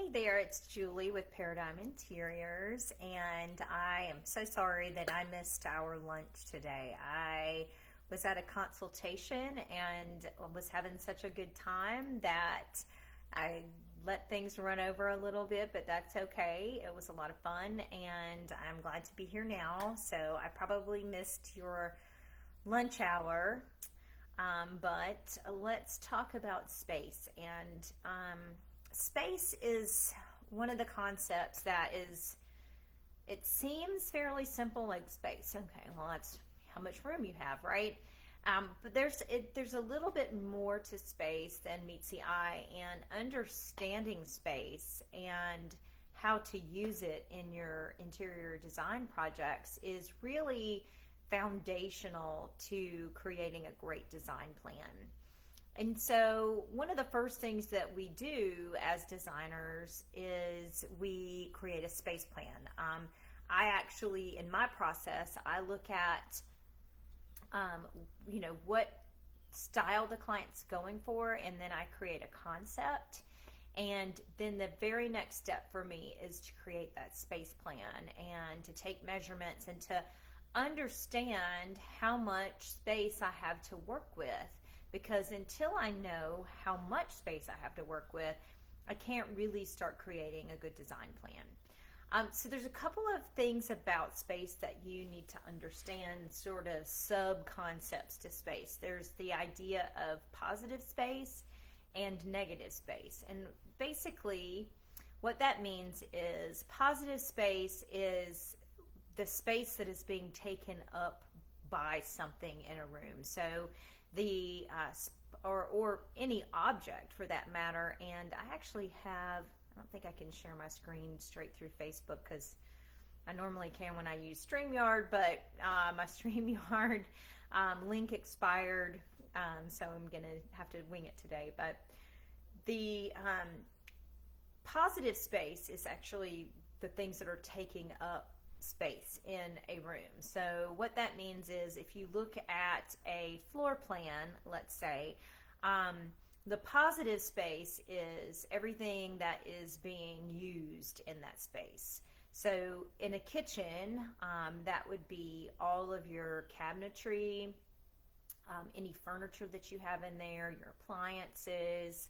Hey there, it's Julie with Paradigm Interiors, and I am so sorry that I missed our lunch today. I was at a consultation and was having such a good time that I let things run over a little bit, but that's okay. It was a lot of fun, and I'm glad to be here now. So I probably missed your lunch hour, but let's talk about space. And space is one of the concepts that it seems fairly simple, like space. Okay, well, that's how much room you have, right? But there's a little bit more to space than meets the eye, and understanding space and how to use it in your interior design projects is really foundational to creating a great design plan. And so, one of the first things that we do as designers is we create a space plan. I actually, in my process, I look at, what style the client's going for, and then I create a concept. And then the very next step for me is to create that space plan and to take measurements and to understand how much space I have to work with, because until I know how much space I have to work with, I can't really start creating a good design plan. So there's a couple of things about space that you need to understand, sort of sub-concepts to space. There's the idea of positive space and negative space. And basically, what that means is positive space is the space that is being taken up by something in a room. So the or any object for that matter. And I actually have, I don't think I can share my screen straight through Facebook because I normally can when I use StreamYard, but my StreamYard link expired, so I'm going to have to wing it today. But the positive space is actually the things that are taking up space in a room. So what that means is if you look at a floor plan, let's say, the positive space is everything that is being used in that space. So in a kitchen, that would be all of your cabinetry, any furniture that you have in there, your appliances,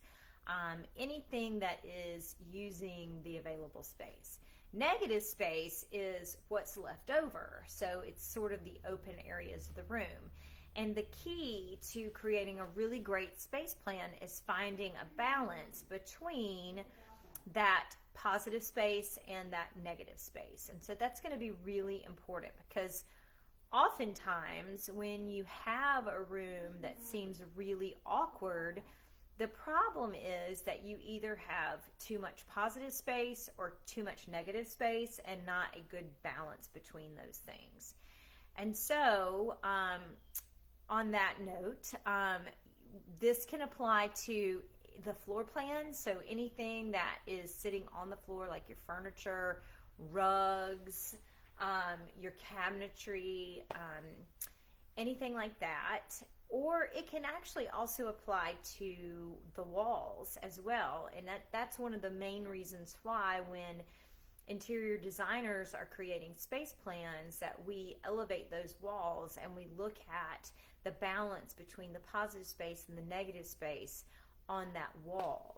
anything that is using the available space. Negative space is what's left over. So it's sort of the open areas of the room. And the key to creating a really great space plan is finding a balance between that positive space and that negative space. And so that's going to be really important, because oftentimes when you have a room that seems really awkward, the problem is that you either have too much positive space or too much negative space and not a good balance between those things. And so, on that note, this can apply to the floor plan. So anything that is sitting on the floor, like your furniture, rugs, your cabinetry, anything like that. Or it can actually also apply to the walls as well. And that's one of the main reasons why when interior designers are creating space plans, that we elevate those walls and we look at the balance between the positive space and the negative space on that wall.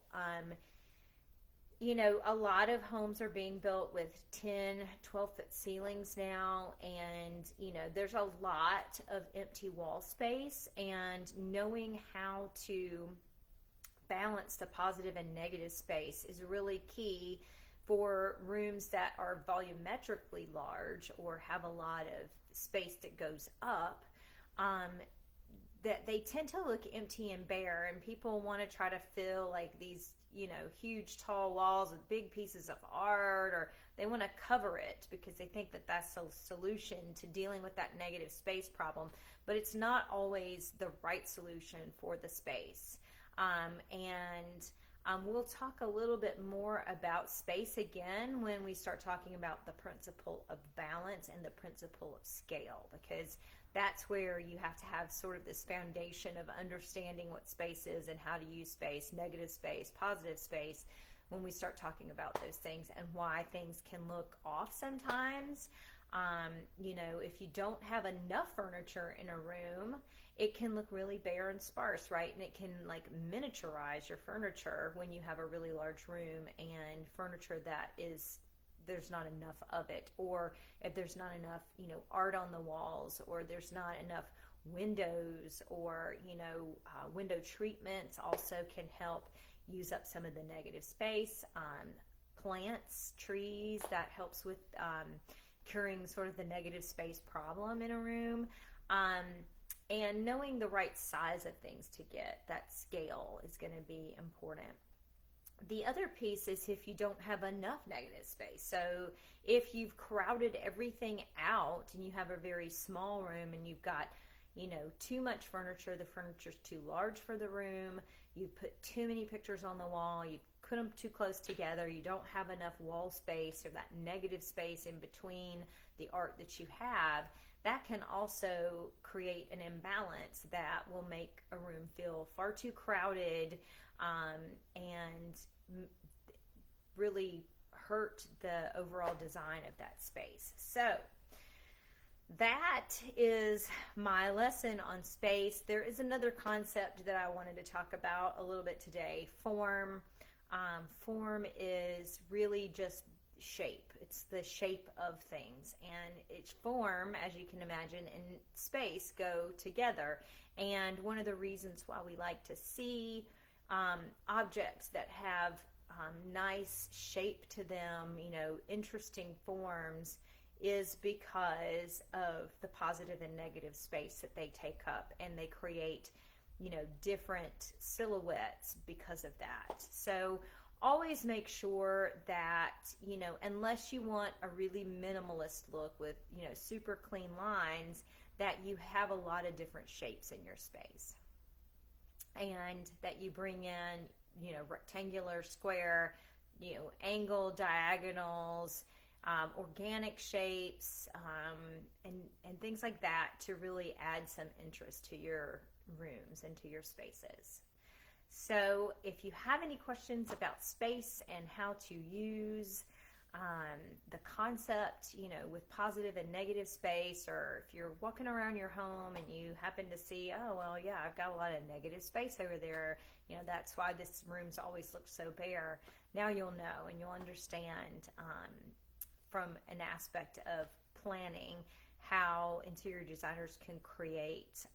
A lot of homes are being built with 10, 12-foot ceilings now, and, there's a lot of empty wall space, and knowing how to balance the positive and negative space is really key for rooms that are volumetrically large or have a lot of space that goes up. That they tend to look empty and bare, and people want to try to fill like these huge tall walls with big pieces of art, or they want to cover it because they think that that's a solution to dealing with that negative space problem, but it's not always the right solution for the space. We'll talk a little bit more about space again when we start talking about the principle of balance and the principle of scale, because that's where you have to have sort of this foundation of understanding what space is and how to use space, negative space, positive space. when we start talking about those things and why things can look off sometimes. You know, if you don't have enough furniture in a room, it can look really bare and sparse, right? And it can like miniaturize your furniture when you have a really large room and furniture that is, there's not enough of it, or if there's not enough, you know, art on the walls, or there's not enough windows, or, you know, window treatments also can help use up some of the negative space. Plants, trees, that helps with curing sort of the negative space problem in a room. And knowing the right size of things to get, that scale is going to be important. The other piece is if you don't have enough negative space. So if you've crowded everything out and you have a very small room and you've got, you know, too much furniture, the furniture's too large for the room, you put too many pictures on the wall, you put them too close together, you don't have enough wall space or that negative space in between the art that you have, that can also create an imbalance that will make a room feel far too crowded, and really hurt the overall design of that space. So that is my lesson on space. There is another concept that I wanted to talk about a little bit today, form. Form is really just shape. It's the shape of things, and its form, as you can imagine, and space go together. And one of the reasons why we like to see objects that have nice shape to them, you know, interesting forms, is because of the positive and negative space that they take up, and they create, you know, different silhouettes because of that. So always make sure that, you know, unless you want a really minimalist look with, you know, super clean lines, that you have a lot of different shapes in your space, and that you bring in, you know, rectangular, square, you know, angle, diagonals, organic shapes, and things like that to really add some interest to your rooms and to your spaces. So if you have any questions about space and how to use the concept, you know, with positive and negative space, or if you're walking around your home and you happen to see, oh, well, yeah, I've got a lot of negative space over there, you know, that's why this room's always looks so bare. Now you'll know, and you'll understand from an aspect of planning how interior designers can create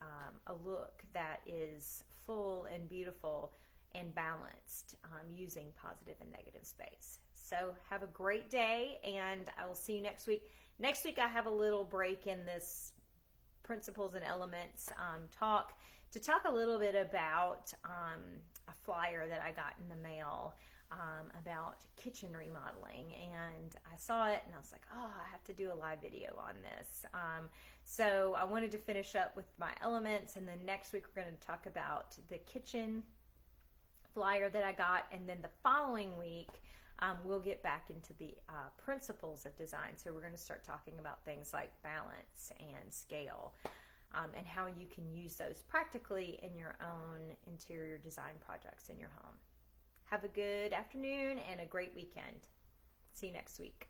a look that is full and beautiful and balanced using positive and negative space. So have a great day, and I will see you next week. Next week I have a little break in this principles and elements talk to talk a little bit about a flyer that I got in the mail about kitchen remodeling, and I saw it and I was like, oh, I have to do a live video on this. So I wanted to finish up with my elements, and then next week we're going to talk about the kitchen flyer that I got, and then the following week we'll get back into the principles of design. So we're going to start talking about things like balance and scale, and how you can use those practically in your own interior design projects in your home. Have a good afternoon and a great weekend. See you next week.